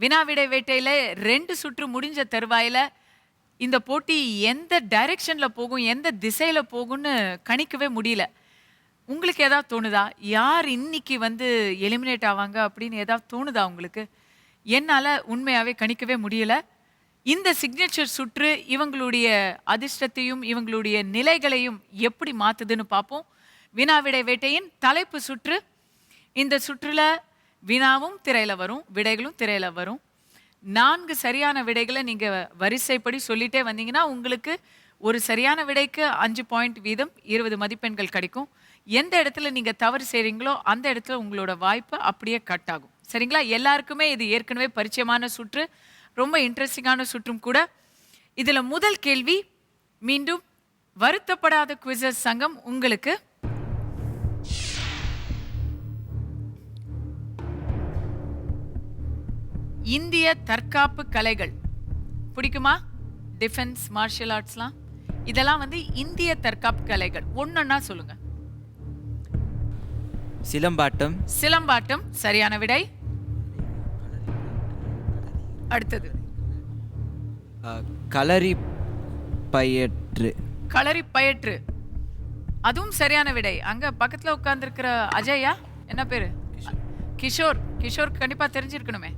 வினாவிடை வேட்டையில 2 சுற்று முடிஞ்ச தருவாயில இந்த போட்டி எந்த டைரக்ஷன்ல போகும், எந்த திசையில போகும்னு கணிக்கவே முடியல. உங்களுக்கு ஏதாவது தோணுதா? யார் இன்னைக்கு வந்து எலிமினேட் ஆவாங்க அப்படின்னு ஏதாவது தோணுதா உங்களுக்கு? என்னால உண்மையாவே கணிக்கவே முடியல. இந்த சிக்னேச்சர் சுற்று இவங்களுடைய அதிர்ஷ்டத்தையும், இவங்களுடைய நிலைகளையும் எப்படி மாத்துதுன்னு பார்ப்போம். வினாவிடை வேட்டையின் தலைப்பு சுற்று. இந்த சுற்றுல வினாவும் திரையில வரும், விடைகளும் திரையில வரும். 4 சரியான விடைகளை நீங்க வரிசைப்படி சொல்லிட்டே வந்தீங்கன்னா உங்களுக்கு ஒரு சரியான விடைக்கு 5 பாயிண்ட் வீதம் 20 மதிப்பெண்கள் கிடைக்கும். எந்த இடத்துல நீங்க தவறு செய்றீங்களோ அந்த இடத்துல உங்களோட வாய்ப்பு அப்படியே கட் ஆகும். சரிங்களா? எல்லாருக்குமே இது ஏற்கனவே பரிச்சயமான சுற்று, ரொம்ப இன்ட்ரெஸ்டிங்கான சுற்றும் கூட. இதுல முதல் கேள்வி, மீண்டும் வருத்தப்படாத குவிசஸ் சங்கம் உங்களுக்கு. இந்திய தற்காப்பு கலைகள் பிடிக்குமா? டிஃபென்ஸ், மார்ஷியல் ஆர்ட்ஸ்லாம், இதெல்லாம் வந்து இந்திய தற்காப்பு கலைகள். ஒன்னொன்னா சொல்லுங்க. சிலம்பாட்டம். சிலம்பாட்டம் சரியான விடை. அடுத்தது களரி பயற்று. களரி பயற்று, அதுவும் சரியான விடை. அங்க பக்கத்துல உட்கார்ந்துருக்கிற அஜயா, என்ன பேரு? கிஷோர். கிஷோர் கண்டிப்பா தெரிஞ்சிருக்கணுமே.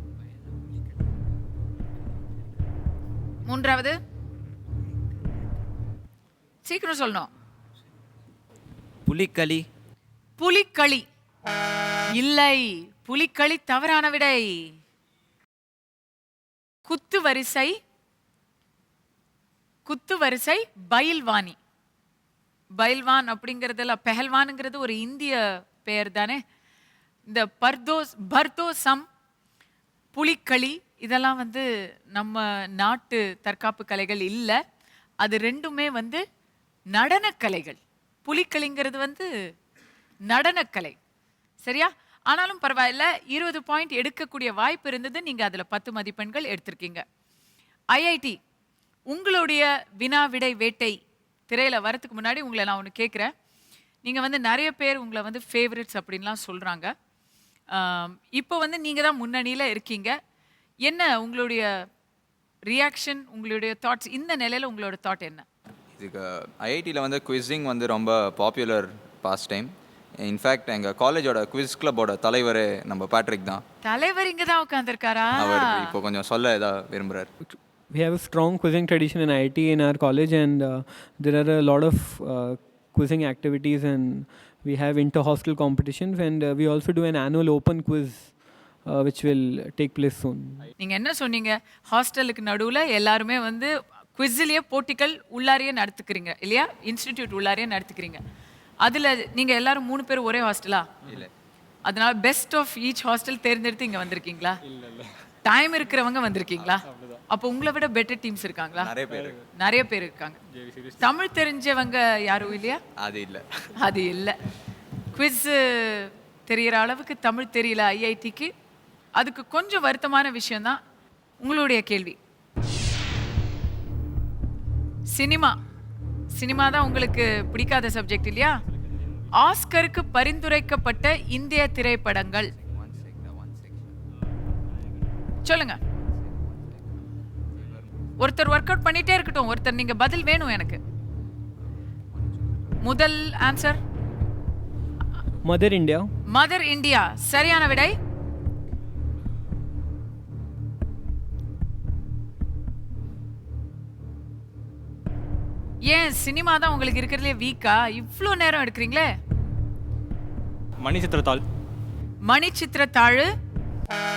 மூன்றாவது சீக்கிரம் சொல்லணும். புலிக்களி. புலிக்களி இல்லை, புலிக்களி தவறான விடை. குத்து வரிசை. குத்து வரிசை பயில்வானி. பயில்வான் அப்படிங்கறதுல பெஹல்வான்ங்கிறது ஒரு இந்திய பெயர் தானே. இந்த பர்தோசம், புலிக்களி இதெல்லாம் வந்து நம்ம நாட்டு தற்காப்பு கலைகள் இல்லை. அது ரெண்டுமே வந்து நடனக்கலைகள். புலிக்களிங்கிறது வந்து நடனக்கலை. சரியா? ஆனாலும் பரவாயில்ல, 20 பாயிண்ட் எடுக்கக்கூடிய வாய்ப்பு இருந்தது. நீங்க அதுல 10 மதிப்பெண்கள் எடுத்திருக்கீங்க. ஐஐடி, உங்களுடைய வினா விடை வேட்டை திரையில வரதுக்கு முன்னாடி உங்களை நான் ஒன்று கேட்குறேன். நீங்க வந்து நிறைய பேர் உங்களை வந்து ஃபேவரட்ஸ் அப்படின்லாம் சொல்றாங்க. இப்போ வந்து நீங்க தான் முன்னணியில இருக்கீங்க. என்ன உங்களுடைய ரியாக்ஷன், உங்களுடைய தாட்ஸ்? இந்த நிலையில உங்களோட தாட் என்ன? இதுக்கு ஐஐடியில் வந்து குவிஸிங் வந்து ரொம்ப பாப்புலர் பாஸ்ட் டைம். இன்ஃபேக்ட் எங்கள் காலேஜோட குவிஸ் கிளப்போட தலைவர் நம்ம பேட்ரிக் தான். தலைவர் இங்கே தான் உட்காந்துருக்காரா? அவர் இப்போ கொஞ்சம் சொல்ல ஏதாவது விரும்புகிறார். We have a strong quizzing tradition in IIT in our college, and there are a lot of quizzing activities, and we have inter-hostel competitions, and we also do an annual open quiz which will take place soon. நீங்க என்ன சொன்னீங்க? ஹாஸ்டலுக்கு நடுவுல எல்லாருமே வந்து குவிஸ்லயே போட்டிகள் உள்ளாரியே நடத்துக்கிறீங்க இல்லையா? Institute உள்ளாரியே நடத்துக்கிறீங்க. அதுல நீங்க எல்லாரும் 3 பேர் ஒரே ஹாஸ்டலா? இல்லை. அதனால பெஸ்ட் ஆஃப் ஈச் ஹாஸ்டல் தேர்ந்தெடுத்து இங்க வந்திருக்கீங்களா? இல்லை. டைம் இருக்கிறவங்க வந்திருக்கீங்களா? அப்போ உங்களை விட பெட்டர் டீம்ஸ் இருக்காங்களா? நிறைய பேர் இருக்காங்க. தமிழ் தெரிஞ்சவங்க யாரும் இல்லையா? அது இல்லை. அது இல்லை. குவிஸ் தெரியற அளவுக்கு தமிழ் தெரியல ஐஐடிக்கு. அதுக்கு கொஞ்சம் வருத்தமான விஷயம் தான். உங்களுடைய கேள்வி, சினிமா. சினிமா தான் உங்களுக்கு பிடிக்காத சப்ஜெக்ட் இல்லையா? ஆஸ்கருக்கு பரிந்துரைக்கப்பட்ட இந்திய திரைப்படங்கள் சொல்லுங்க. ஒருத்தர் ஒர்க் அவுட் பண்ணிட்டே இருக்கட்டும், ஒருத்தர் நீங்க பதில் வேணும் எனக்கு. முதல் answer mother India. Mother India சரியான விடை. ஏன் சினிமா தான் உங்களுக்கு இருக்கிறதுலே வீக்கா? இவ்வளோ நேரம் எடுக்கிறீங்களே. மணிச்சித்திரத்தாள். மணிச்சித்திரத்தாழ்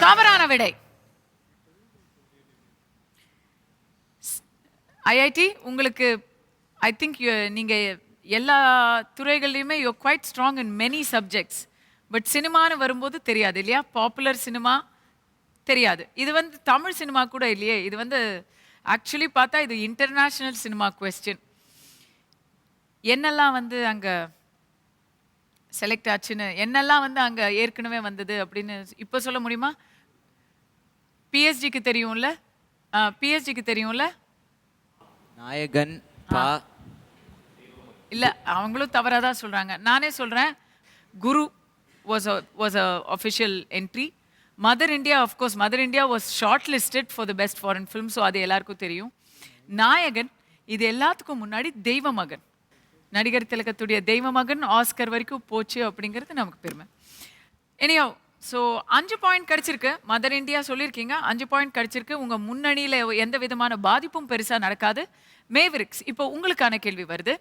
தவறான விடை. ஐஐடி உங்களுக்கு ஐ திங்க் நீங்க எல்லா துறைகள்லையுமே you quite strong in many subjects. But சினிமான்னு வரும்போது தெரியாது இல்லையா? பாப்புலர் சினிமா தெரியாது. இது வந்து தமிழ் சினிமா கூட இல்லையே. இது வந்து ஆக்சுவலி பார்த்தா இது இன்டர்நேஷ்னல் சினிமா கொஸ்டின். என்னெல்லாம் வந்து அங்கே செலக்ட் ஆச்சுன்னு, என்னெல்லாம் வந்து அங்கே ஏற்கனவே வந்தது அப்படின்னு இப்போ சொல்ல முடியுமா? பிஎஸ்ஜிக்கு தெரியும்ல? பிஎஸ்ஜிக்கு தெரியும்ல? நாயகன் பா. இல்லை, அவங்களும் தவறாக தான் சொல்கிறாங்க. நானே சொல்கிறேன். Guru was a official entry. Mother India of course Mother India was short listed for the best foreign film. So அது எல்லாருக்கும் தெரியும். நாயகன் இது எல்லாத்துக்கும் முன்னாடி தெய்வ மகன். நடிகர் திலகத்துடைய தெய்வ மகன் ஆஸ்கர் வரைக்கும் போச்சு அப்படிங்கிறது நமக்கு பெருமை. எனியோ ஸோ 5 பாயிண்ட் கிடச்சிருக்கு. மதர் இந்தியா சொல்லியிருக்கீங்க, 5 பாயிண்ட் கிடச்சிருக்கு. உங்கள் முன்னணியில் எந்த விதமான பாதிப்பும் பெருசாக நடக்காது. மேவரிக்ஸ், இப்போ உங்களுக்கான கேள்வி வருது.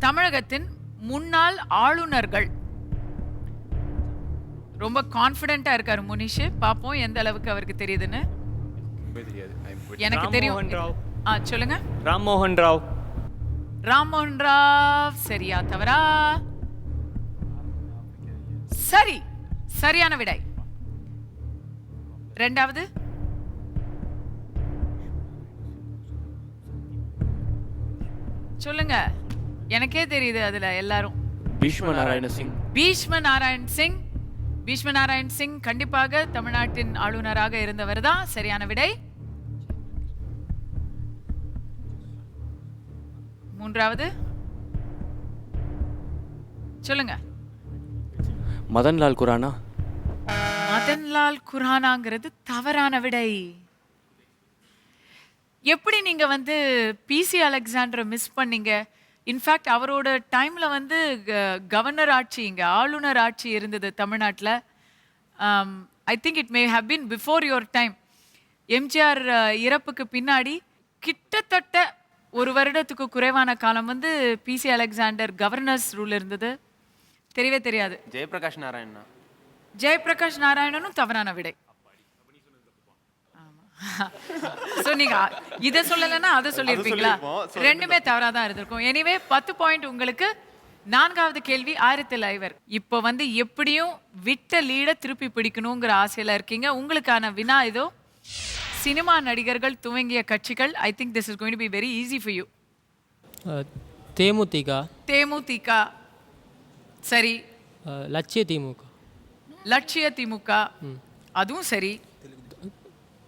தமிழகத்தின் முன்னாள் ஆளுநர்கள். ரொம்ப கான்ஃபிடென்ட்டா இருக்காரு முனிஷ். பாப்போம் எந்த அளவுக்கு அவருக்கு தெரியுதுன்னு. எனக்கு தெரியும். சொல்லுங்க. ராம்மோகன் ராவ். ராம்மோகன் ராவ் சரியா தவறா? சரி, சரியான விடை. ரெண்டாவது சொல்லுங்க. எனக்கே தெரியுது அதுல எல்லாரும். பீஷ்ம நாராயண சிங். பீஷ்ம நாராயண் சிங். பீஷ்ம நாராயண் சிங் கண்டிப்பாக தமிழ்நாட்டின் ஆளுநராக இருந்தவர் தான். சரியான விடை. மூன்றாவது சொல்லுங்க. மதன்லால் குரானா. மதன்லால் குரானாங்கிறது தவறான விடை. எப்படி நீங்க வந்து பிசி அலெக்சாண்டரை மிஸ் பண்ணீங்க? இன்ஃபேக்ட் அவரோட டைம்ல வந்து கவர்னர் ஆட்சி, இங்க ஆளுநர் ஆட்சி இருந்தது தமிழ்நாட்டில். I think it may have been before your time. MGR இறப்புக்கு பின்னாடி கிட்டத்தட்ட 1 வருடத்துக்கு குறைவான காலம் வந்து பிசி அலெக்சாண்டர் கவர்னர்ஸ் ரூல் இருந்தது. தெரியவே தெரியாது. ஜெயபிரகாஷ் நாராயணா. ஜெயபிரகாஷ் நாராயணனும் தவறான விடை. ஸோ நீங்க இதை சொல்லலைன்னா அதை சொல்லியிருப்பீங்களா? ரெண்டுமே தவறாக தான் இருந்திருக்கும். எனிவே 10 பாயிண்ட் உங்களுக்கு. 4வது கேள்வி 1000 ஐவர். இப்போ வந்து எப்படியும் விட்ட லீடை திருப்பி பிடிக்கணுங்கிற ஆசையில் இருக்கீங்க. உங்களுக்கான வினா இதோ. சினிமா நடிகர்கள் துவங்கிய கட்சிகள். I think this is going to be very easy for you. DMDK. DMDK சரி. லட்சிய திமுக. லட்சிய திமுக அதுவும் சரி.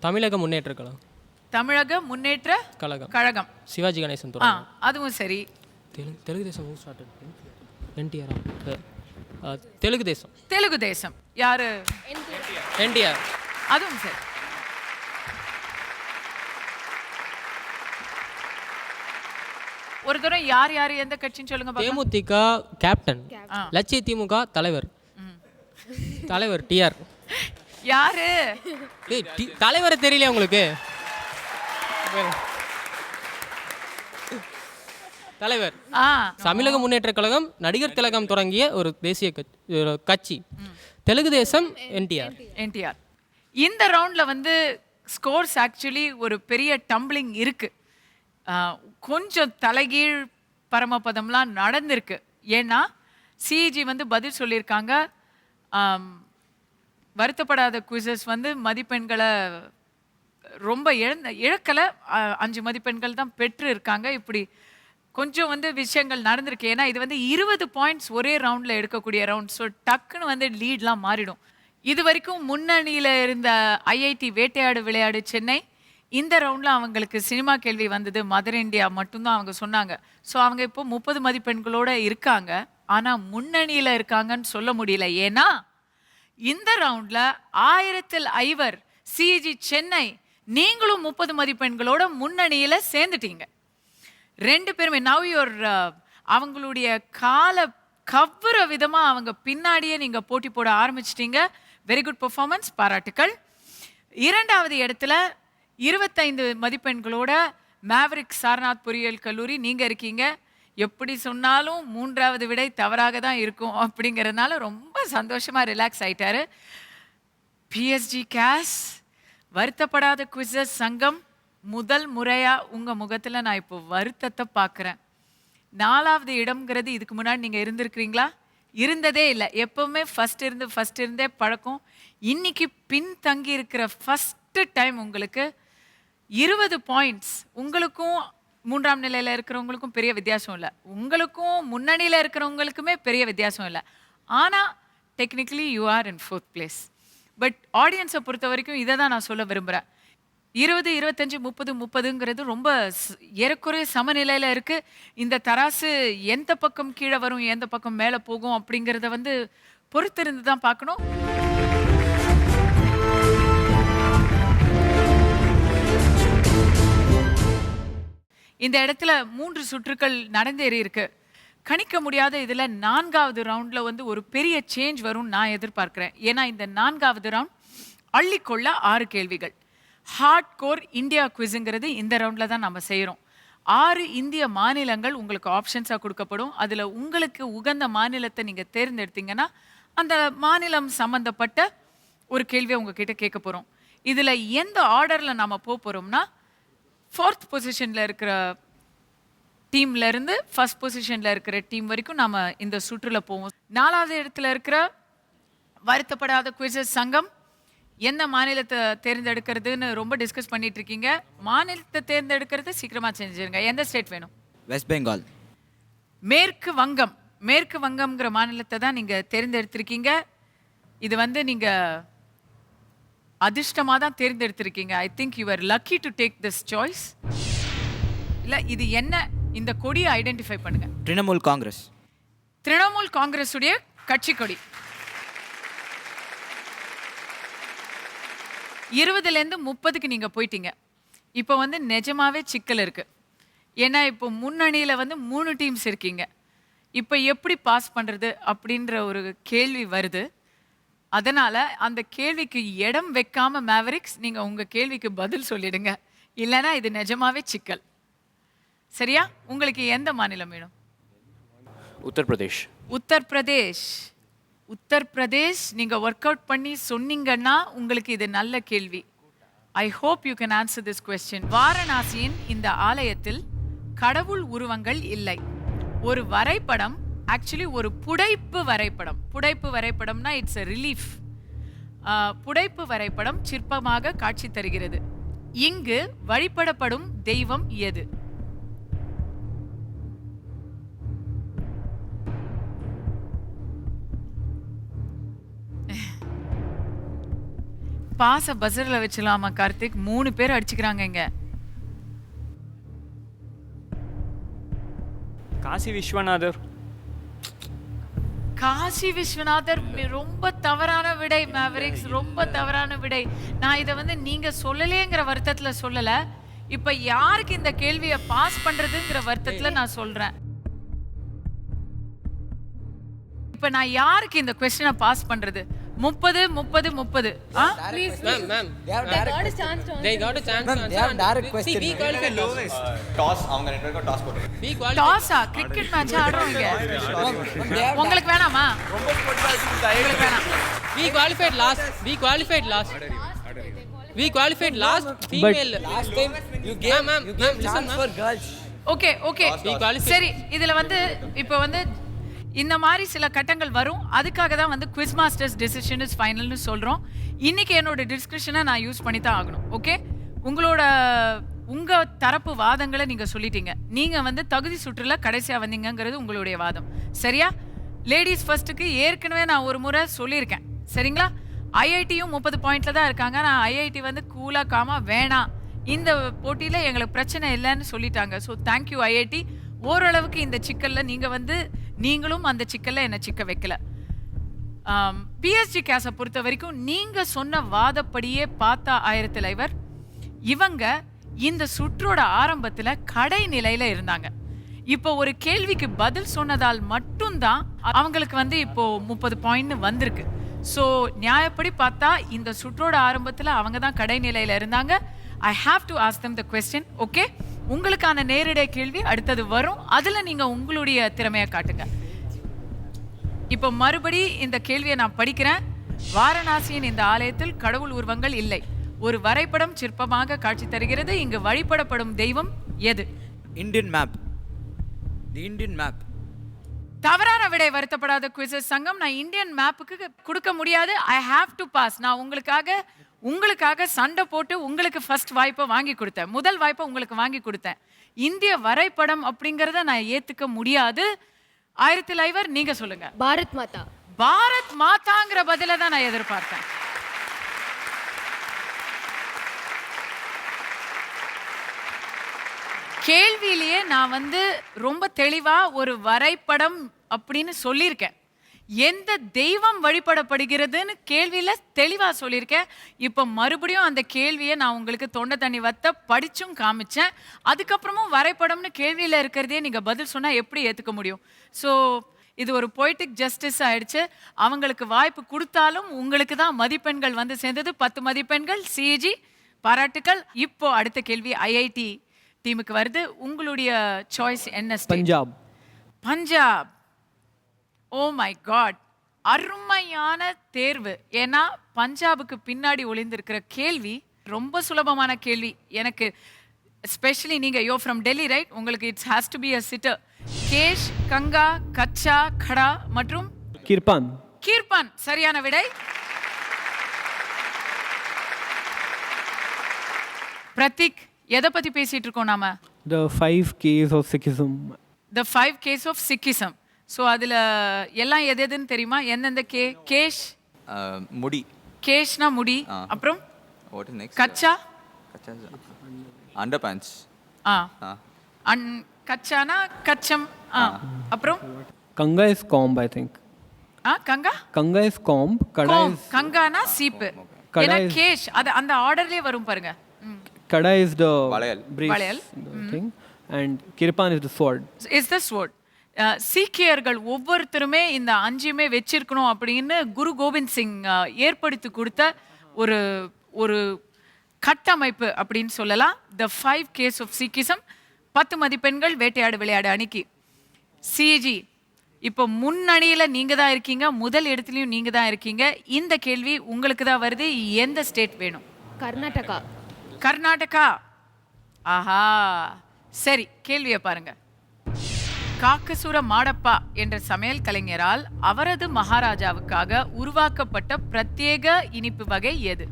தமிழக முன்னேற்ற கழகம். தமிழக முன்னேற்ற கழகம். கழகம் சிவாஜி கணேசன். அதுவும் சரி. தெலுங்கு தேசம் என்டிஆர். தெலுங்கு தேசம். தெலுங்கு தேசம் யாரு? என்டிஆர். அதுவும் சரி. ஒரு தடவை யார் யார் எந்த கட்சின்னு சொல்லுங்க பாக்கலாம். தேமுதிக கேப்டன். லட்சிய திமுக தலைவர். தலைவர் டிஆர். யாரு தலைவரை தெரியல உங்களுக்கு? தலைவர் தமிழக முன்னேற்ற கழகம் நடிகர் திலகம் தொடங்கிய ஒரு தேசிய கட்சி. தெலுங்கு தேசம் என்டிஆர். என்டிஆர். இந்த ரவுண்ட்ல வந்து ஸ்கோர்ஸ் ஆக்சுவலி ஒரு பெரிய டம்பிளிங் இருக்கு. கொஞ்சம் தலைகீழ் பரமபதம்லாம் நடந்திருக்கு. ஏன்னா சிஇஜி வந்து பதில் சொல்லியிருக்காங்க. வருத்தப்படாத குவிசஸ் வந்து மதிப்பெண்களை ரொம்ப இழக்கலை. 5 மதிப்பெண்கள் தான் பெற்று இருக்காங்க. இப்படி கொஞ்சம் வந்து விஷயங்கள் நடந்திருக்கு. ஏன்னா இது வந்து 20 பாயிண்ட்ஸ் ஒரே ரவுண்டில் எடுக்கக்கூடிய ரவுண்ட். ஸோ டக்குன்னு வந்து லீட்லாம் மாறிடும். இது வரைக்கும் முன்னணியில் இருந்த ஐஐடி வேட்டையாடு விளையாடு சென்னை, இந்த ரவுண்டில் அவங்களுக்கு சினிமா கேள்வி வந்தது மதர் இந்தியா மட்டும்தான் அவங்க சொன்னாங்க. ஸோ அவங்க இப்போ 30 மதிப்பெண்களோடு இருக்காங்க. ஆனால் முன்னணியில் இருக்காங்கன்னு சொல்ல முடியல. ஏன்னா இந்த ரவுண்டில் 1000 ஐவர் சிஇஜி சென்னை நீங்களும் 30 மதிப்பெண்களோட முன்னணியில் சேர்ந்துட்டீங்க. 2 பேருமே நவ் யுவர் அவங்களுடைய கால கவ்வுற விதமாக அவங்க பின்னாடியே நீங்கள் போட்டி போட ஆரம்பிச்சிட்டீங்க. வெரி குட் பெர்ஃபார்மன்ஸ், பாராட்டுக்கள். 2வது இடத்துல 25 மதிப்பெண்களோட மேவரிக் சாரநாத் பொறியியல் கல்லூரி நீங்கள் இருக்கீங்க. எப்படி சொன்னாலும் 3வது விடை தவறாக தான் இருக்கும் அப்படிங்கிறதுனால ரொம்ப சந்தோஷமாக ரிலாக்ஸ் ஆயிட்டாரு. பிஎஸ்ஜி கேஸ் வருத்தப்படாத குவிசஸ் சங்கம் முதல் முறையாக உங்கள் முகத்தில் நான் இப்போ வருத்தத்தை பார்க்குறேன். 4வது இடம்ங்கிறது இதுக்கு முன்னாடி நீங்கள் இருந்திருக்கிறீங்களா? இருந்ததே இல்லை. எப்போவுமே ஃபஸ்ட் இருந்தே பழக்கம். இன்னைக்கு பின்தங்கி இருக்கிற ஃபஸ்ட்டு டைம் உங்களுக்கு 20 பாயிண்ட்ஸ். உங்களுக்கும் 3ஆம் நிலையில் இருக்கிறவங்களுக்கும் பெரிய வித்தியாசம் இல்லை. உங்களுக்கும் முன்னணியில் இருக்கிறவங்களுக்குமே பெரிய வித்தியாசம் இல்லை. ஆனால் technically you are in 4th place. But ஆடியன்ஸை பொறுத்த வரைக்கும் இதை தான் நான் சொல்ல விரும்புகிறேன். 20, 25, 30, 30ங்கிறது ரொம்ப ஏறக்குறைய சமநிலையில இருக்கு. இந்த தராசு எந்த பக்கம் கீழே வரும், எந்த பக்கம் மேலே போகும் அப்படிங்கிறத வந்து பொறுத்திருந்து தான் பார்க்கணும். இந்த இடத்துல 3 சுற்றுக்கள் நடந்தேறி இருக்கு. கணிக்க முடியாத இதுல 4வது ரவுண்ட்ல வந்து ஒரு பெரிய சேஞ்ச் வரும்னு நான் எதிர்பார்க்கிறேன். ஏன்னா இந்த 4வது ரவுண்ட் அள்ளிக்கொள்ள 6 கேள்விகள். ஹார்ட் கோர் இந்தியா குவிஸுங்கிறது இந்த ரவுண்ட்ல தான் நம்ம செய்கிறோம். 6 இந்திய மாநிலங்கள் உங்களுக்கு ஆப்ஷன்ஸாக கொடுக்கப்படும். அதில் உங்களுக்கு உகந்த மாநிலத்தை நீங்கள் தேர்ந்தெடுத்தீங்கன்னா அந்த மாநிலம் சம்மந்தப்பட்ட ஒரு கேள்வியை உங்ககிட்ட கேட்க போகிறோம். இதில் எந்த ஆர்டரில் நம்ம போகிறோம்னா 4th பொசிஷனில் இருக்கிற டீம்லேருந்து 1st பொசிஷனில் இருக்கிற டீம் வரைக்கும் நம்ம இந்த சுற்றுல போவோம். 4வது இடத்துல இருக்கிற வருத்தப்படாத குவிசஸ் சங்கம் எந்த மாநிலத்தை தேர்ந்தெடுக்கிறதுன்னு ரொம்ப டிஸ்கஸ் பண்ணிட்டு இருக்கீங்க. மாநிலத்தை தேர்ந்தெடுக்கிறது சீக்கிரமாக செஞ்சுருங்க. எந்த ஸ்டேட் வேணும்? வெஸ்ட் பெங்கால். மேற்கு வங்கம். மேற்கு வங்கம்ங்கிற மாநிலத்தை தான் நீங்கள் தேர்ந்தெடுத்திருக்கீங்க. இது வந்து நீங்கள் அதிர்ஷ்டமாக தான் தேர்ந்தெடுத்திருக்கீங்க. I think you are lucky to take this choice. இல்லை, இது என்ன? இந்த கொடியை ஐடென்டிஃபை பண்ணுங்க. திரிணாமுல் காங்கிரஸ். திரிணாமுல் காங்கிரஸுடைய கட்சி கொடி. 20லேருந்து 30க்கு நீங்கள் போயிட்டீங்க. இப்போ வந்து நிஜமாவே சிக்கல் இருக்கு. ஏன்னா இப்போ முன்னணியில் வந்து 3 டீம்ஸ் இருக்கீங்க. இப்போ எப்படி பாஸ் பண்ணுறது அப்படின்ற ஒரு கேள்வி வருது. அதனால் அந்த கேள்விக்கு இடம் வைக்காம மேவரிக்ஸ் நீங்கள் உங்கள் கேள்விக்கு பதில் சொல்லிடுங்க. இல்லைன்னா இது நிஜமாவே சிக்கல். சரியா? உங்களுக்கு எந்த மாநிலம் வேணும்? உத்தரப்பிரதேஷ். உத்தரப்பிரதேஷ். உத்தரப்பிரதேஷ் நீங்கள் ஒர்க் அவுட் பண்ணி சொன்னீங்கன்னா உங்களுக்கு இது நல்ல கேள்வி. I hope you can answer this question. வாரணாசியின் இந்த ஆலயத்தில் கடவுள் உருவங்கள் இல்லை. ஒரு வரைபடம், ஆக்சுவலி ஒரு புடைப்பு வரைபடம். புடைப்பு வரைபடம்னா இட்ஸ் எ ரிலீஃப். புடைப்பு வரைபடம் சிற்பமாக காட்சி தருகிறது. இங்கு வழிபடப்படும் தெய்வம் எது? பாச பஸ்ஸர்ல வச்சலாமா கார்த்திக்? 3 பேர் அடிச்சுக்கிறாங்க இங்க. காசி விஸ்வநாதர். காசி விஸ்வநாதர் ரொம்ப தவறான விடை மேவரிக்ஸ், ரொம்ப தவறான விடை. நான் இதை வந்து நீங்க சொல்லலேங்கிற வருத்தத்துல சொல்லல. இப்ப யாருக்கு இந்த கேள்வியை பாஸ் பண்றதுங்கிற வருத்தத்துல நான் சொல்றேன். இப்ப நான் யாருக்கு இந்த கொஸ்டினை பாஸ் பண்றது? 30 30 30. Ma'am. They got a chance to answer. direct question. See, we qualified lowest. Toss அவங்க ரெண்டு பேருக்கும் டாஸ் போட்டுருங்க. We qualified. டாஸா? கிரிக்கெட் மேட்ச் ஆடுறோங்க. உங்களுக்கு வேணாமா? உங்களுக்கு வேணாம். We qualified last. We qualified last. We qualified last female. Last time you gave Ma'am, listen, ma'am. for girls. Okay okay We qualified. சரி, இதுல வந்து இப்போ வந்து இந்த மாதிரி சில கட்டங்கள் வரும். அதுக்காக தான் வந்து குவிஸ் மாஸ்டர்ஸ் டெசிஷன் இஸ் ஃபைனல்னு சொல்கிறோம். இன்றைக்கி என்னோட டிஸ்கிரிப்ஷனை நான் யூஸ் பண்ணி தான் ஆகணும். ஓகே, உங்கள் தரப்பு வாதங்களை நீங்கள் சொல்லிட்டீங்க. நீங்கள் வந்து தகுதி சுற்றில் கடைசியாக வந்தீங்கங்கிறது உங்களுடைய வாதம். சரியா? லேடிஸ் ஃபர்ஸ்ட்டுக்கு ஏற்கனவே நான் ஒரு முறை சொல்லியிருக்கேன். சரிங்களா? ஐஐடியும் 30 பாயிண்டில் தான் இருக்காங்க. நான் ஐஐடி வந்து கூலாக காமாக வேணாம், இந்த போட்டியில் எங்களுக்கு பிரச்சனை இல்லைன்னு சொல்லிட்டாங்க. So thank you IIT. ஓரளவுக்கு இந்த சிக்கலில் நீங்கள் வந்து நீங்களும் அந்த சிக்கலில் என்னை சிக்க வைக்கல. பிஎஸ்ஜி கேஸை பொறுத்த வரைக்கும் நீங்கள் சொன்ன வாதப்படியே பார்த்தா ஆயிரத்தில் இவங்க இந்த சுற்றோட ஆரம்பத்தில் கடைநிலையில் இருந்தாங்க. இப்போ ஒரு கேள்விக்கு பதில் சொன்னதால் மட்டும்தான் அவங்களுக்கு வந்து இப்போ 30 பாயிண்ட் வந்திருக்கு. ஸோ நியாயப்படி பார்த்தா இந்த சுற்றோட ஆரம்பத்தில் அவங்க தான் கடைநிலையில் இருந்தாங்க. ஐ have to ask them the question. Okay, உங்களுக்கான நேரடி கேள்வி அடுத்தது வரும். அதில் நீங்கள் உங்களுடைய திறமையை காட்டுங்க. இப்போ மறுபடி இந்த கேள்வியை நான் படிக்கிறேன். வாரணாசியின் இந்த ஆலயத்தில் கடவுள் உருவங்கள் இல்லை. ஒரு வரைபடம் சிற்பமாக காட்சி தருகிறது. இங்கு வழிபடப்படும் தெய்வம் எது? Indian map. தி இந்தியன் மேப். தவறான விடை. வருத்தப்படாத குவிசஸ் சங்கம். நான் இந்தியன் மேப்புக்கு கொடுக்க முடியாது. I have to pass. நான் உங்களுக்காக சண்டை போட்டு உங்களுக்கு ஃபர்ஸ்ட் வாய்ப்பை வாங்கி கொடுத்தேன். முதல் வாய்ப்பை உங்களுக்கு வாங்கி கொடுத்தேன். இந்திய வரைபடம் அப்படிங்கிறத நான் ஏற்றுக்க முடியாது. ஆயிரத்தில் நீங்க சொல்லுங்க. பாரத் மாதா. பாரத் மாதாங்கிற பதில தான் நான் எதிர்பார்த்தேன். கேள்வியிலேயே நான் வந்து ரொம்ப தெளிவா ஒரு வரைபடம் அப்படின்னு சொல்லியிருக்கேன். எந்த தெய்வம் வழிபடப்படுகிறதுன்னு கேள்வியில தெளிவா சொல்லியிருக்கேன். இப்போ மறுபடியும் அந்த கேள்வியை நான் உங்களுக்கு தொண்டை தண்ணி வத்த படிச்சும் காமிச்சேன். அதுக்கப்புறமும் வரைபடம்னு கேள்வியில இருக்கிறதே நீங்க பதில் சொன்னா எப்படி ஏத்துக்க முடியும்? ஸோ இது ஒரு பொய்டிக் ஜஸ்டிஸ் ஆயிடுச்சு. அவங்களுக்கு வாய்ப்பு கொடுத்தாலும் உங்களுக்கு தான் மதிப்பெண்கள் வந்து சேர்ந்தது. 10 மதிப்பெண்கள். சிஜி பாராட்டுக்கள். இப்போ அடுத்த கேள்வி ஐஐடி டீமுக்கு வருது. உங்களுடைய சாய்ஸ் என்ன state? Punjab. Punjab. Oh my god, அருமையான தேர்வு. ஏன்னா பஞ்சாபுக்கு பின்னாடி ஒளிந்திருக்கிற கேள்வி ரொம்ப சுலபமான கேள்வி. எனக்கு ஸ்பெஷலி நீங்க யோ ஃப்ரம் டெல்லி ரைட், உங்களுக்கு it's has to be a sitter. Cash, Ganga, கச்சா, கடா மற்றும் Kirpan. கீர்பான் சரியான விடை. பிரதீக், எதை பத்தி பேசிட்டு இருக்கோம் நாம? The 5 Ks of Sikhism. The 5 Ks of Sikhism. So அதில் எல்லாம் எது எதுன்னு தெரியுமா? எந்தெந்த கே? கேஷ், முடி. கேஷ்னா முடி. அப்புறம் வாட் இஸ் நெக்ஸ்ட்? கச்சா, அண்டர் பேண்ட்ஸ். கச்சானா கச்சம். அப்புறம் Kanga is comb, I think. Ganga, Kanga is comb. Kada Kom. is Kangana சீப்பு. Kada ஏன்னா is- கேஷ் அது அந்த ஆர்டர்லயே வரும் பாருங்க. Kada is the Valayal. brace, Valayal. the thing, and Kirpan is the sword. Is the sword. சீக்கியர்கள் ஒவ்வொருத்தருமே இந்த 5மே வச்சிருக்கணும் அப்படின்னு குரு கோவிந்த் சிங் ஏற்படுத்தி கொடுத்த ஒரு ஒரு கட்டமைப்பு அப்படின்னு சொல்லலாம். த 5 Ks ஆஃப் சீக்கிசம். 10 மதிப்பெண்கள் வேட்டையாடு விளையாடு அணிக்கு. சிஜி இப்போ முன்னணியில நீங்க தான் இருக்கீங்க, முதல் இடத்துலயும் நீங்க தான் இருக்கீங்க. இந்த கேள்வி உங்களுக்கு தான் வருது. எந்த ஸ்டேட் வேணும்? கர்நாடகா. கர்நாடகா. ஆஹா, சரி, கேள்வியை பாருங்க. காக்கசுர மாடப்பா என்ற சமையல் கலைஞரால் அவரது மகாராஜாவுக்காக உருவாக்கப்பட்ட பிரத்யேக இனிப்பு வகை எது?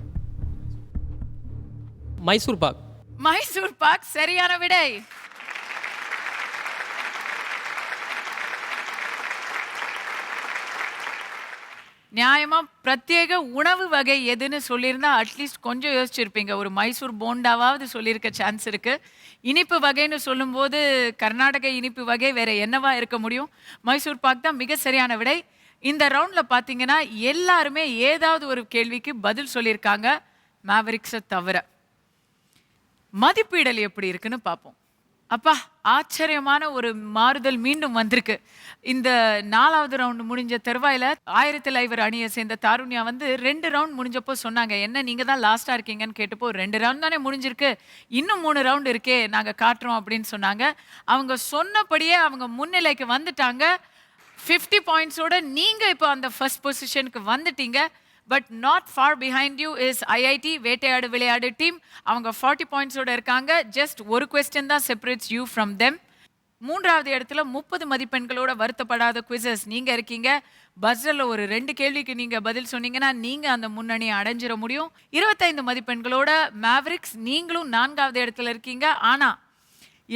மைசூர் பாக். மைசூர் பாக் சரியான விடை. நியாயமா பிரத்யேக உணவு வகை எதுன்னு சொல்லியிருந்தா அட்லீஸ்ட் கொஞ்சம் யோசிச்சிருப்பீங்க. ஒரு மைசூர் போண்டாவாவது சொல்லியிருக்க சான்ஸ் இருக்கு. இனிப்பு வகைன்னு சொல்லும்போது கர்நாடக இனிப்பு வகை வேற என்னவா இருக்க முடியும்? மைசூர் பாக் தான் மிக சரியான விடை. இந்த ரவுண்ட்ல பாத்தீங்கன்னா எல்லாருமே ஏதாவது ஒரு கேள்விக்கு பதில் சொல்லியிருக்காங்க, மேவரிக்ஸை தவிர. மதிப்பீடல் எப்படி இருக்குன்னு பார்ப்போம். அப்பா, ஆச்சரியமான ஒரு மாறுதல் மீண்டும் வந்திருக்கு. இந்த 4வது ரவுண்ட் முடிஞ்ச தருவாயில 1000 ஐவர் அணியை சேர்ந்த தாருண்யா வந்து 2 ரவுண்ட் முடிஞ்சப்போ சொன்னாங்க, என்ன நீங்க தான் லாஸ்டா இருக்கீங்கன்னு கேட்டப்போ 2 ரவுண்ட் தானே முடிஞ்சிருக்கு, இன்னும் 3 ரவுண்ட் இருக்கே, நாங்க காட்டுறோம் அப்படின்னு சொன்னாங்க. அவங்க சொன்னபடியே அவங்க முன்னிலைக்கு வந்துட்டாங்க. 50 பாயிண்ட்ஸோட நீங்க இப்போ அந்த ஃபர்ஸ்ட் பொசிஷனுக்கு வந்துட்டீங்க. But not far behind you is IIT Vettaiyadu Vilaiyadu team. அவங்க 40 பாயிண்ட்ஸோட இருக்காங்க. ஜஸ்ட் ஒரு கொஸ்டின் தான் செப்பரேட்ஸ் யூ ஃப்ரம் தெம். 3வது இடத்துல 30 மதிப்பெண்களோட வருத்தப்படாத குவிசஸ் நீங்க இருக்கீங்க. பஸ்ஸில் ஒரு 2 கேள்விக்கு நீங்க பதில் சொன்னீங்கன்னா நீங்க அந்த முன்னணியை அடைஞ்சிட முடியும். 25 மதிப்பெண்களோட மேவரிக்ஸ் நீங்களும் 4வது இடத்துல இருக்கீங்க. ஆனா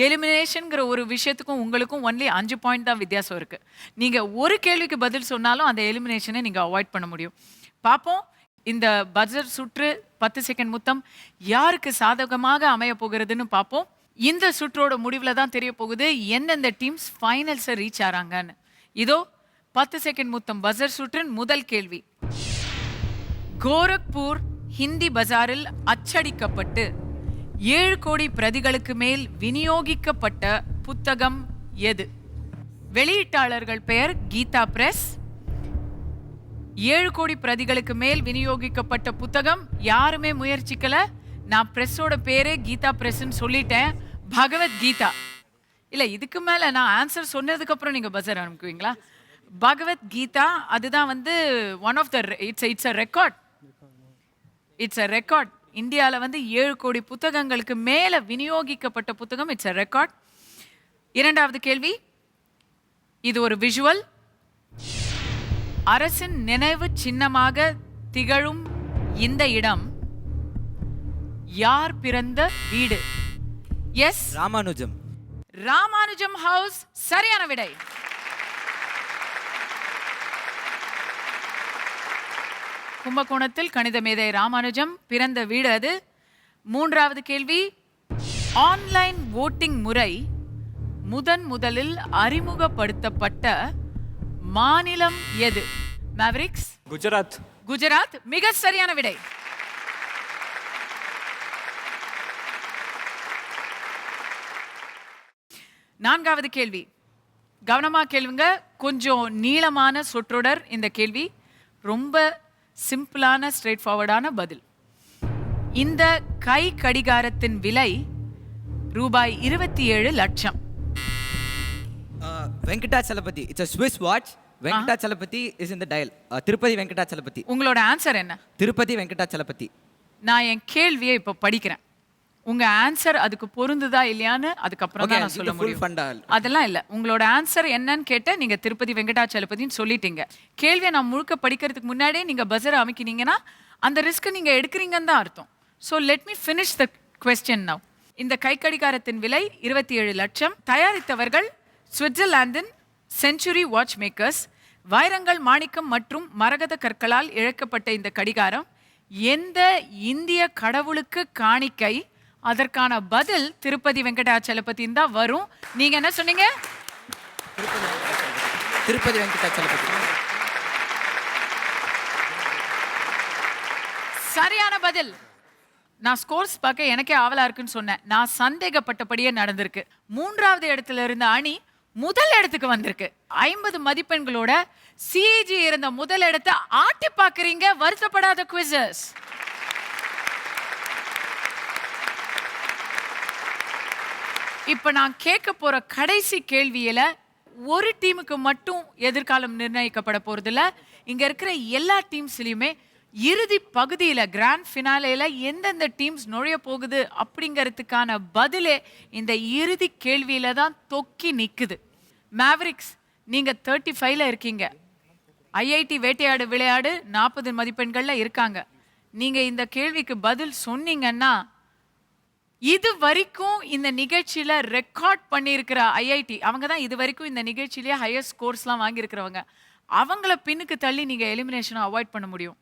எலிமினேஷன்ங்கிற ஒரு விஷயத்துக்கும் உங்களுக்கும் ஒன்லி 5 பாயிண்ட் தான் வித்தியாசம் இருக்கு. நீங்க ஒரு கேள்விக்கு பதில் சொன்னாலும் அந்த எலிமினேஷனை நீங்க அவாய்ட் பண்ண முடியும். பார்ப்போம், இந்த பஜர் சுற்று 10 செகண்ட் முத்தம் யாருக்கு சாதகமாக அமைய போகிறதுன்னு பார்ப்போம். இந்த சுற்றோட முடிவில் தான் தெரிய போகுது எந்தெந்த டீம்ஸ் ஃபைனல்ஸை ரீச் ஆறாங்கன்னு. இதோ 10 செகண்ட் முத்தம் பஜர் சுற்றின் முதல் கேள்வி. கோரக்பூர் ஹிந்தி பஜாரில் அச்சடிக்கப்பட்டு 7 கோடி பிரதிகளுக்கு மேல் விநியோகிக்கப்பட்ட புத்தகம் எது? வெளியீட்டாளர்கள் பெயர் கீதா பிரஸ். 7 கோடி பிரதிகளுக்கு மேல் விநியோகிக்கப்பட்ட புத்தகம். யாருமே முயற்சிக்கல. நான் பிரஸோட பேரே கீதா பிரஸ்ன்னு சொல்லிட்டேன். பகவத்கீதா. இல்லை, இதுக்கு மேலே நான் ஆன்சர் சொன்னதுக்கு அப்புறம் நீங்கள் பஸர் அனுப்புவீங்களா? பகவத்கீதா. அதுதான் வந்து one of the it's a record. It's a record. இந்தியாவில் வந்து 7 கோடி புத்தகங்களுக்கு மேலே விநியோகிக்கப்பட்ட புத்தகம். It's a record. 2வது கேள்வி. இது ஒரு விஷுவல். அரசின் நினைவு சின்னமாக திகழும் இந்த இடம் யார் பிறந்த வீடு? எஸ், ராமானுஜம். ராமானுஜம் ஹவுஸ் சரியான விடை. கும்பகோணத்தில் கணித மேதை ராமானுஜம் பிறந்த வீடு அது. 3வது கேள்வி. ஆன்லைன் voting முறை முதலில் அறிமுகப்படுத்தப்பட்ட மாநிலம் எது? மேவரிக்ஸ். குஜராத். குஜராத் மிக சரியான விடை. நான்காவது கேள்வி, கவனமா கேளுங்க. கொஞ்சம் நீளமான சொற்றொடர் இந்த கேள்வி. ரொம்ப சிம்பிளான ஸ்ட்ரெயிட் ஃபார்வர்டான பதில். இந்த கை கடிகாரத்தின் விலை ரூபாய் 27 லட்சம். Venkatachalapati. It's a Swiss watch. Venkatachalapati is in the dial. Tirupati Venkatachalapati. உங்களோட ஆன்சர் என்ன? Tirupati Venkatachalapati. நான் என் கேள்வியை இப்ப படிக்கிறேன். உங்க ஆன்சர் அதுக்கு பொருந்துதா இல்லையான்னு அதுக்கப்புறம் Okay, தான் I'll நான் give சொல்ல the full முடியும். fund. அதெல்லாம் இல்ல. உங்களோட ஆன்சர் என்னன்னு கேட்ட நீங்க திருப்பதி வெங்கடாச்சலபதின்னு சொல்லிட்டீங்க. கேள்வியை நான் முழுக்க படிக்கிறதுக்கு முன்னாடியே நீங்க பஸர் அமைக்கினீங்கன்னா அந்த ரிஸ்க் நீங்க எடுக்கிறீங்கன்னு தான் அர்த்தம். So let me finish the question now. இந்த கைக்கடிகாரத்தின் விலை 27 லட்சம். தயாரித்தவர்கள் சுவிட்சர்லாந்தின் செஞ்சுரி வாட்ச் மேக்கர்ஸ். வைரங்கள், மாணிக்கம் மற்றும் மரகத கற்களால் இழைக்கப்பட்ட இந்த கடிகாரம் எந்த இந்திய கடவுளுக்கு காணிக்கை? அதற்கான பதில் திருப்பதி வெங்கடாச்சலபதின்னு தான் வரும். நீங்க என்ன சொன்னீங்க? Tirupati Venkatachalapati. சரியான பதில். நான் ஸ்கோர்ஸ் பார்க்க எனக்கே ஆவலா இருக்குன்னு சொன்னேன். நான் சந்தேகப்பட்டபடியே நடந்திருக்கு. 3வது இடத்துல இருந்த அணி முதல் இடத்துக்கு வந்திருக்கு. 50 மதிப்பெண்களோட சிஏஜி இருந்த முதல் இடத்தை ஆட்டி பார்க்கறீங்க. வருத்தப்படாத குவிசர்ஸ். இப்ப நான் கேட்க போற கடைசி கேள்வியில ஒரு டீமுக்கு மட்டும் எதிர்காலம் நிர்ணயிக்கப்பட போறதில்ல. இங்க இருக்கிற எல்லா டீம்ஸ்லயுமே இறுதி பகுதியில கிராண்ட் ஃபினாலேல எந்தெந்த டீம்ஸ் நுழைய போகுது அப்படிங்கிறதுக்கான பதிலே இந்த இறுதி கேள்வியில தான் தொக்கி நிக்குது. மேவரிக்ஸ், நீங்க 35ல இருக்கீங்க. ஐஐடி வேட்டையாடு விளையாடு 40 மதிப்பெண்கள்ல இருக்காங்க. நீங்க இந்த கேள்விக்கு பதில் சொன்னீங்கன்னா இது வரைக்கும் இந்த நிகழ்ச்சியில ரெக்கார்ட் பண்ணியிருக்கிற ஐஐடி, அவங்க தான் இது வரைக்கும் இந்த நிகழ்ச்சியிலேயே ஹையர் ஸ்கோர்ஸ்லாம் வாங்கியிருக்கிறவங்க, அவங்கள பின்னுக்கு தள்ளி நீங்க எலிமினேஷனை அவாய்ட் பண்ண முடியும்.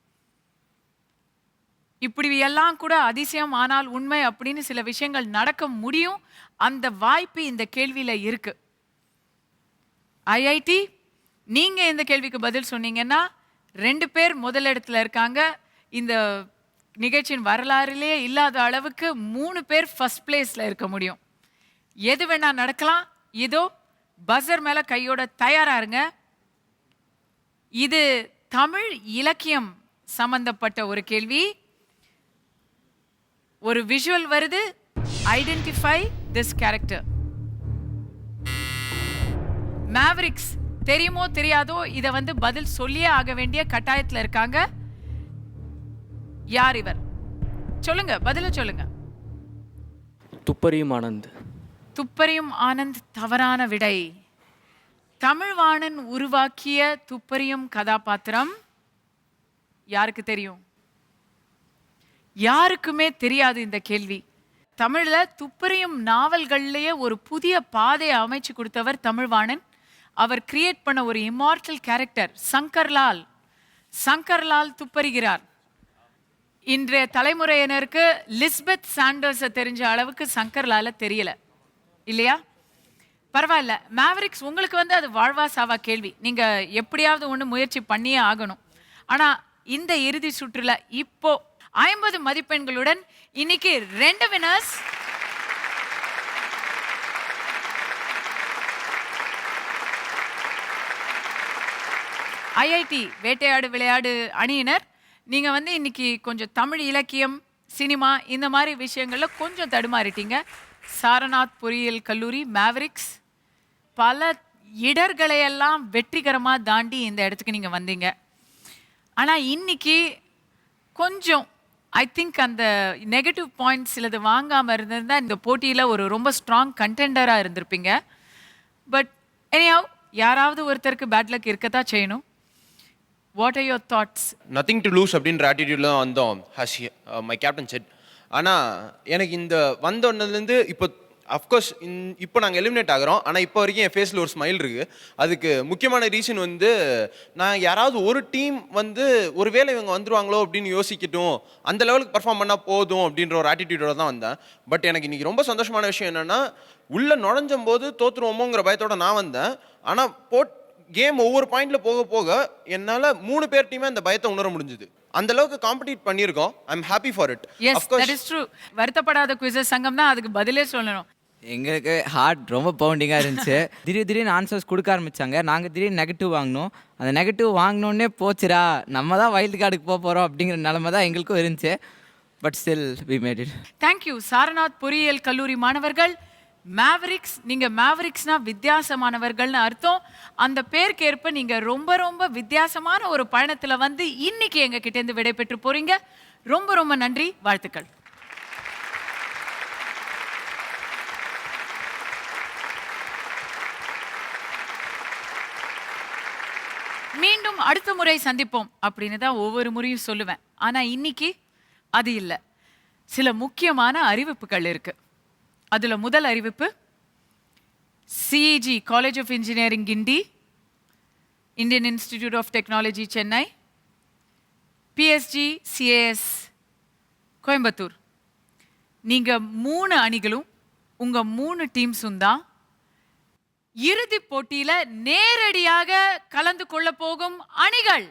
இப்படி எல்லாம் கூட அதிசயம் ஆனால் உண்மை அப்படின்னு சில விஷயங்கள் நடக்க முடியும். அந்த வாய்ப்பு இந்த கேள்வியில இருக்கு. ஐஐடி, நீங்க இந்த கேள்விக்கு பதில் சொன்னீங்கன்னா 2 பேர் முதலிடத்துல இருக்காங்க. இந்த நிகழ்ச்சியின் வரலாறிலே இல்லாத அளவுக்கு 3 பேர் ஃபர்ஸ்ட் பிளேஸ்ல இருக்க முடியும். எது வேணா நடக்கலாம். இதோ பஸர் மேல கையோட தயாரா இருங்க. இது தமிழ் இலக்கியம் சம்பந்தப்பட்ட ஒரு கேள்வி. ஒரு விஷுவல் வருது. Identify this character. மேவரிக்ஸ், தெரியுமோ தெரியாதோ இதை பதில் சொல்லியே ஆக வேண்டிய கட்டாயத்தில் இருக்காங்க. யார் இவர்? சொல்லுங்க, பதில சொல்லுங்க. துப்பறியும் ஆனந்த். துப்பறியும் ஆனந்த் தவறான விடை. தமிழ்வாணன் உருவாக்கிய துப்பறியும் கதாபாத்திரம் யாருக்கு தெரியும்? யாருக்குமே தெரியாது இந்த கேள்வி. தமிழ்ல துப்பறியும் நாவல்கள்லயே ஒரு புதிய பாதையை அமைச்சு கொடுத்தவர் தமிழ்வாணன். அவர் கிரியேட் பண்ண ஒரு இமார்டல் கேரக்டர் சங்கர்லால். சங்கர்லால் துப்பறிகிறார். இன்றைய தலைமுறையினருக்கு லிஸ்பெத் சாண்டர்ஸை தெரிஞ்ச அளவுக்கு சங்கர்லால தெரியல இல்லையா? பரவாயில்ல மேவரிக்ஸ், உங்களுக்கு அது வாழ்வா சாவா கேள்வி. நீங்க எப்படியாவது ஒன்று முயற்சி பண்ணியே ஆகணும். ஆனா இந்த இறுதி சுற்றுல இப்போ 50 மதிப்பெண்களுடன் இன்னைக்கு 2 வினர்ஸ். ஐஐடி வேட்டையாடு விளையாடு அணியினர், நீங்க இன்னைக்கு கொஞ்சம் தமிழ் இலக்கியம், சினிமா இந்த மாதிரி விஷயங்கள்ல கொஞ்சம் தடுமாறிட்டீங்க. சாரநாத் பொறியியல் கல்லூரி மேவரிக்ஸ் பல இடர்களையெல்லாம் வெற்றிகரமா தாண்டி இந்த இடத்துக்கு நீங்க வந்தீங்க. ஆனா இன்னைக்கு கொஞ்சம் ஐ திங்க் அந்த நெகட்டிவ் பாயிண்ட்ஸ் சிலது வாங்காம இருந்திருந்தா இந்த போட்டியில ஒரு ரொம்ப ஸ்ட்ராங் கண்டெண்டரா இருந்திருப்பீங்க. பட் எனிஹவ், யாராவது ஒருத்தருக்கு பேட் லக் இருக்கத்தான் செய்யணும். What are your thoughts? Nothing to lose அப்படின்ற ஆட்டிடியூட்ல வந்தோம், ஹஸ் மை கேப்டன் செட். ஆனால் எனக்கு இந்த வந்தோன்னதுலேருந்து இப்போ அஃப்கோர்ஸ் இப்போ நாங்கள் எலிமினேட் ஆகிறோம், ஆனால் இப்போ வரைக்கும் என் ஃபேஸில் ஒரு ஸ்மைல் இருக்குது. அதுக்கு முக்கியமான ரீசன் வந்து நான் யாராவது ஒரு டீம் வந்து ஒருவேளை இவங்க வந்துருவாங்களோ அப்படின்னு யோசிக்கட்டும், அந்த லெவலுக்கு பர்ஃபார்ம் பண்ணால் போதும் அப்படின்ற ஒரு ஆட்டிடியூடோட தான் வந்தேன். பட் எனக்கு இன்றைக்கி ரொம்ப சந்தோஷமான விஷயம் என்னென்னா, உள்ளே நுழைஞ்சும் போது தோற்றுருவோமோங்கிற பயத்தோட நான் வந்தேன். ஆனால் கேம் ஒவ்வொரு பாயிண்டில் போக போக என்னால் 3 பேர் டீமே அந்த பயத்தை உணர முடிஞ்சுது. அந்த அளவுக்கு காம்படிட் பண்ணியிருக்கோம். I am happy for it. Yes, that is true. வருத்தப்படாத குவிசஸ் சங்கம் தான் அதுக்கு பதிலே சொல்லணும். எங்களுக்கு ஹார்ட் ரொம்ப பவுண்டிங்காக இருந்துச்சு. திடீர்னு ஆன்சர்ஸ் கொடுக்க ஆரம்பித்தாங்க. நாங்கள் திடீர்னு நெகட்டிவ் வாங்கினோம். அந்த நெகட்டிவ் வாங்கினோன்னே போச்சுரா, நம்ம தான் வைல்டு கார்டுக்கு போகிறோம் அப்படிங்கிற நிலமை தான் எங்களுக்கும் இருந்துச்சு. But still we made it. Thank you Saranath பொறியியல் கல்லூரி மாணவர்கள். மேவரிக்ஸ், நீங்க மேவரிக்ஸ்னா வித்தியாசமானவர்கள்னு அர்த்தம். அந்த பேருக்கு ஏற்ப நீங்க ரொம்ப ரொம்ப வித்தியாசமான ஒரு பயணத்துல வந்து இன்னைக்கு எங்க கிட்ட இருந்து விடை பெற்று போறீங்க. ரொம்ப ரொம்ப நன்றி, வாழ்த்துக்கள். மீண்டும் அடுத்த முறை சந்திப்போம் அப்படின்னு தான் ஒவ்வொரு முறையும் சொல்லுவேன். ஆனா இன்னைக்கு அது இல்லை. சில முக்கியமான அறிவிப்புகள் இருக்கு. அதுல முதல் அறிவிப்பு, CEG College of Engineering Guindy, Indian Institute of Technology Chennai, PSG CAS Coimbatore, நீங்க 3 அணிகளும் உங்க 3 டீம்ஸும் தான் இறுதிப் போட்டியில நேரடியாக கலந்து கொள்ள போகும் அணிகள்.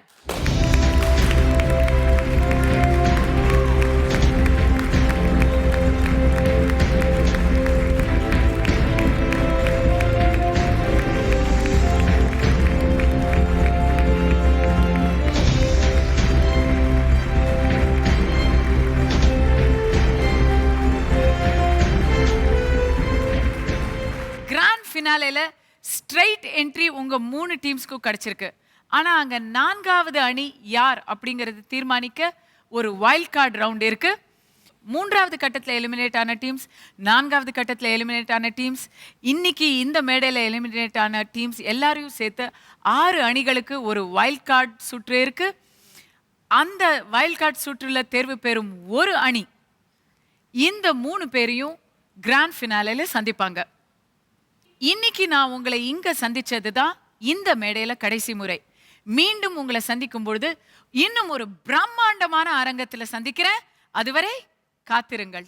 ஃபினாலேல ஸ்ட்ரைட் என்ட்ரி உங்க 3 டீம்ஸ்க்கும் கிடைச்சிருக்கு. ஆனா அங்க 4வது அணி யார் அப்படிங்கறது தீர்மானிக்க ஒரு வைல்ட் கார்டு ரவுண்ட் இருக்கு. 3வது கட்டத்தில் எலிமினேட் ஆன டீம்ஸ், 4வது கட்டத்தில் எலிமினேட் ஆன டீம்ஸ், இன்னைக்கு இந்த மேடையில் எலிமினேட் ஆன டீம்ஸ் எல்லாரையும் சேர்த்து 6 அணிகளுக்கு ஒரு வைல்ட் கார்டு சுற்று இருக்கு. அந்த வைல்ட் கார்டு சுற்றுல தேர்வு பெறும் ஒரு அணி இந்த 3 பேரையும் கிராண்ட் ஃபினாலேல சந்திப்பாங்க. இன்னைக்கு நான் உங்களை இங்க சந்திச்சது தான் இந்த மேடையில கடைசி முறை. மீண்டும் உங்களை சந்திக்கும் பொழுது இன்னும் ஒரு பிரம்மாண்டமான அரங்கத்தில் சந்திக்கிறேன். அதுவரை காத்திருங்கள்.